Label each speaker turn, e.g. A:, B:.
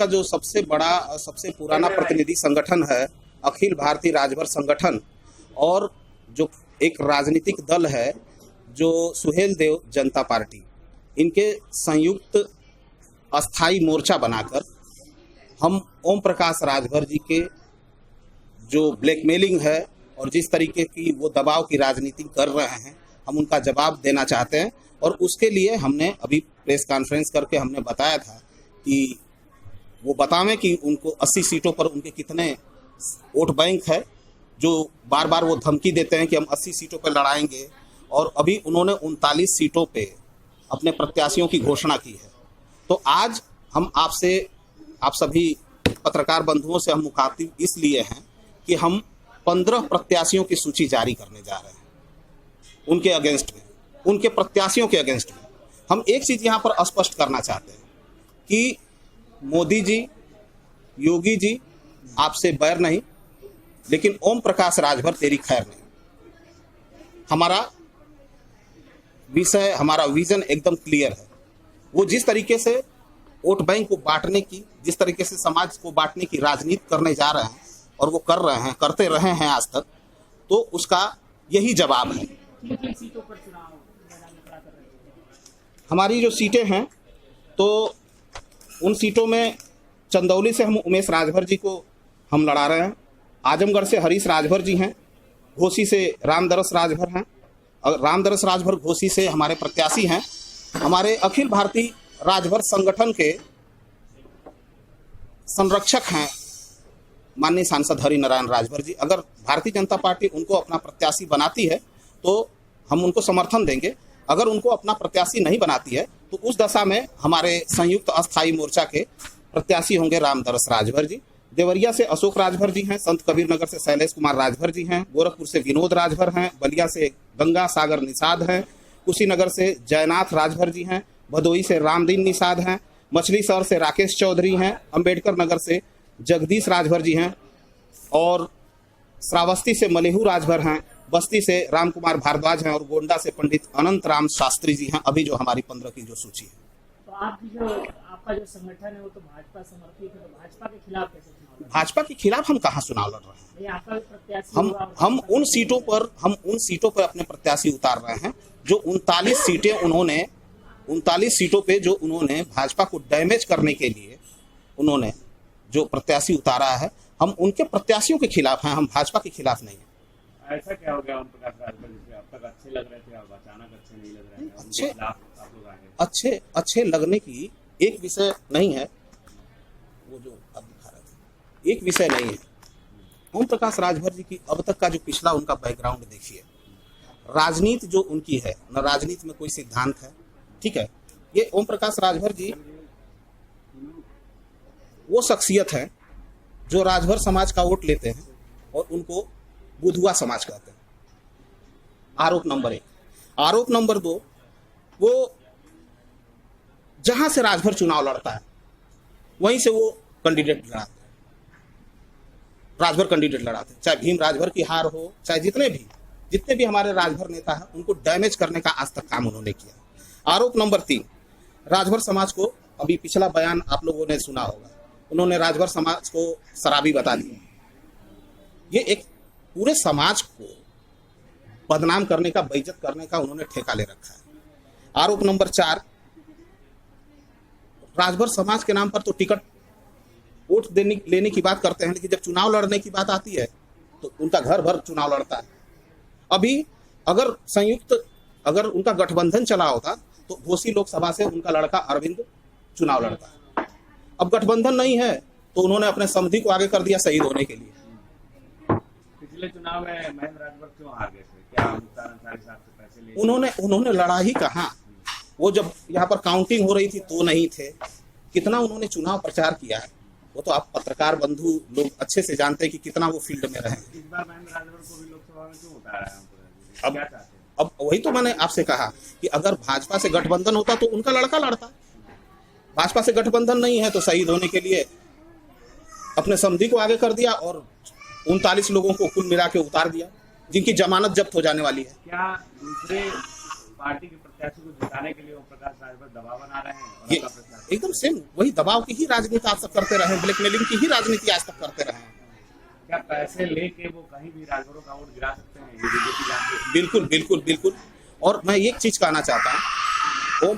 A: का जो सबसे बड़ा और सबसे पुराना प्रतिनिधि संगठन है अखिल भारतीय राजभर संगठन, और जो एक राजनीतिक दल है जो सुहेल देव जनता पार्टी, इनके संयुक्त अस्थाई मोर्चा बनाकर हम ओम प्रकाश राजभर जी के जो ब्लैकमेलिंग है और जिस तरीके की वो दबाव की राजनीति कर रहे हैं, हम उनका जवाब देना चाहते हैं। और उसके लिए हमने अभी प्रेस कॉन्फ्रेंस करके हमने बताया था कि वो बतावें कि उनको 80 सीटों पर उनके कितने वोट बैंक है, जो बार बार वो धमकी देते हैं कि हम 80 सीटों पर लड़ाएंगे, और अभी उन्होंने 39 सीटों पे अपने प्रत्याशियों की घोषणा की है। तो आज हम आपसे, आप सभी पत्रकार बंधुओं से हम मुखातिब इसलिए हैं कि हम 15 प्रत्याशियों की सूची जारी करने जा रहे हैं उनके अगेंस्ट में, उनके प्रत्याशियों के अगेंस्ट में। हम एक चीज़ यहाँ पर स्पष्ट करना चाहते हैं कि मोदी जी, योगी जी आपसे बैर नहीं, लेकिन ओम प्रकाश राजभर तेरी खैर नहीं। हमारा विषय, हमारा विजन एकदम क्लियर है। वो जिस तरीके से वोट बैंक को बांटने की, जिस तरीके से समाज को बांटने की राजनीति करने जा रहे हैं और वो कर रहे हैं, करते रहे हैं आज तक, तो उसका यही जवाब है। हमारी जो सीटें हैं, तो उन सीटों में चंदौली से हम उमेश राजभर जी को हम लड़ा रहे हैं, आजमगढ़ से हरीश राजभर जी हैं, घोसी से रामदरस राजभर हैं, और रामदरस राजभर घोसी से हमारे प्रत्याशी हैं। हमारे अखिल भारतीय राजभर संगठन के संरक्षक हैं माननीय सांसद हरि नारायण राजभर जी। अगर भारतीय जनता पार्टी उनको अपना प्रत्याशी बनाती है तो हम उनको समर्थन देंगे, अगर उनको अपना प्रत्याशी नहीं बनाती है तो उस दशा में हमारे संयुक्त अस्थाई मोर्चा के प्रत्याशी होंगे रामदरस राजभर जी। देवरिया से अशोक राजभर जी हैं, संत कबीर नगर से शैलेश कुमार राजभर जी हैं, गोरखपुर से विनोद राजभर हैं, बलिया से गंगा सागर निषाद हैं, कुशीनगर से जयनाथ राजभर जी हैं, भदोई से रामदीन निषाद हैं, मछली शहर से राकेश चौधरी हैं, अंबेडकर नगर से जगदीश राजभर जी हैं, और श्रावस्ती से मलेहू राजभर हैं, बस्ती से राम कुमार भारद्वाज हैं, और गोंडा से पंडित अनंत राम शास्त्री जी हैं। अभी जो हमारी 15 की जो सूची है।
B: तो आपका जो संगठन है वो तो भाजपा समर्थित है, तो भाजपा के खिलाफ कैसे चुनाव लड़ रहे हैं?
A: भाजपा के खिलाफ हम कहाँ चुनाव लड़ रहे हैं?
B: आपका प्रत्याशी
A: हम उन सीटों पर अपने प्रत्याशी उतार रहे हैं जो 39 सीटें उन्होंने 39 सीटों पे जो उन्होंने भाजपा को डैमेज करने के लिए उन्होंने जो प्रत्याशी उतारा है, हम उनके प्रत्याशियों के खिलाफ हैं, हम भाजपा के खिलाफ नहीं है।
C: ऐसा क्या हो गया ओम प्रकाश राजभर जी, अब तक अच्छे लग रहे थे, अब अचानक अच्छे नहीं लग रहे हैं?
A: अच्छे लगने की एक विषय नहीं है, वो जो आप दिखा रहे थे एक विषय नहीं है। ओम प्रकाश राजभर जी की अब तक का जो पिछला उनका बैकग्राउंड देखिए, राजनीति जो उनकी है न, राजनीति में कोई सिद्धांत है, ठीक है। ये ओम प्रकाश राजभर जी वो शख्सियत है जो राजभर समाज का वोट लेते हैं और उनको बुधुआ समाज कहते हैं। आरोप नंबर 1। आरोप नंबर 2, वो जहां से राजभर चुनाव लड़ता है वहीं से वो कैंडिडेट लड़ाते हैं, राजभर कैंडिडेट लड़ाते हैं, चाहे भीम राजभर की हार हो, चाहे जितने भी हमारे राजभर नेता हैं, उनको डैमेज करने का आज तक काम उन्होंने किया। आरोप नंबर 3, राजभर समाज को, अभी पिछला बयान आप लोगों ने सुना होगा, उन्होंने राजभर समाज को शराबी बता दिया। ये एक पूरे समाज को बदनाम करने का, बेइज्जत करने का उन्होंने ठेका ले रखा है। आरोप नंबर 4, राजभर समाज के नाम पर तो टिकट वोट लेने की बात करते हैं, लेकिन जब चुनाव लड़ने की बात आती है तो उनका घर भर चुनाव लड़ता है। अभी अगर उनका गठबंधन चला होता तो घोसी लोकसभा से उनका लड़का अरविंद चुनाव लड़ता है। अब गठबंधन नहीं है तो उन्होंने अपने समधी को आगे कर दिया शहीद होने के लिए।
C: पिछले चुनाव में महेंद्र राजभर क्यों आ गए थे? क्या मुख्तार अंसारी साहब से पैसे ले?
A: उन्होंने लड़ा ही कहाँ, वो जब यहाँ पर काउंटिंग हो रही थी तो नहीं थे। कितना उन्होंने चुनाव प्रचार किया है वो तो आप पत्रकार बंधु लोग अच्छे से जानते हैं कि कितना वो फील्ड में रहे।
C: इस बार महेंद्र राजभर को भी लोकसभा में क्यों उतारा है? क्या चाहते हैं?
A: अब वही तो मैंने आपसे कहा कि अगर भाजपा से गठबंधन होता तो उनका लड़का लड़ता। भाजपा से गठबंधन नहीं है तो शहीद होने के लिए अपने समधी को आगे कर दिया और 39 लोगों को कुल मिला के उतार दिया, जिनकी जमानत जब्त हो जाने वाली है।
C: क्या दूसरे पार्टी के प्रत्याशी को जिताने के लिए ओम प्रकाश राजभर दबाव बना रहे हैं और
A: ये
C: आपका प्रत्याशी
A: एकदम सेम वही दबाव की ही राजनीति आज तक करते रहे, ब्लैकमेलिंग की ही राजनीति आज तक करते रहे।
C: क्या पैसे लेके वो कहीं भी राजभरों का वोट गिरा सकते हैं, ये बीजेपी जानती है?
A: बिल्कुल बिल्कुल बिल्कुल। और मैं एक चीज कहना चाहता हूँ, ओम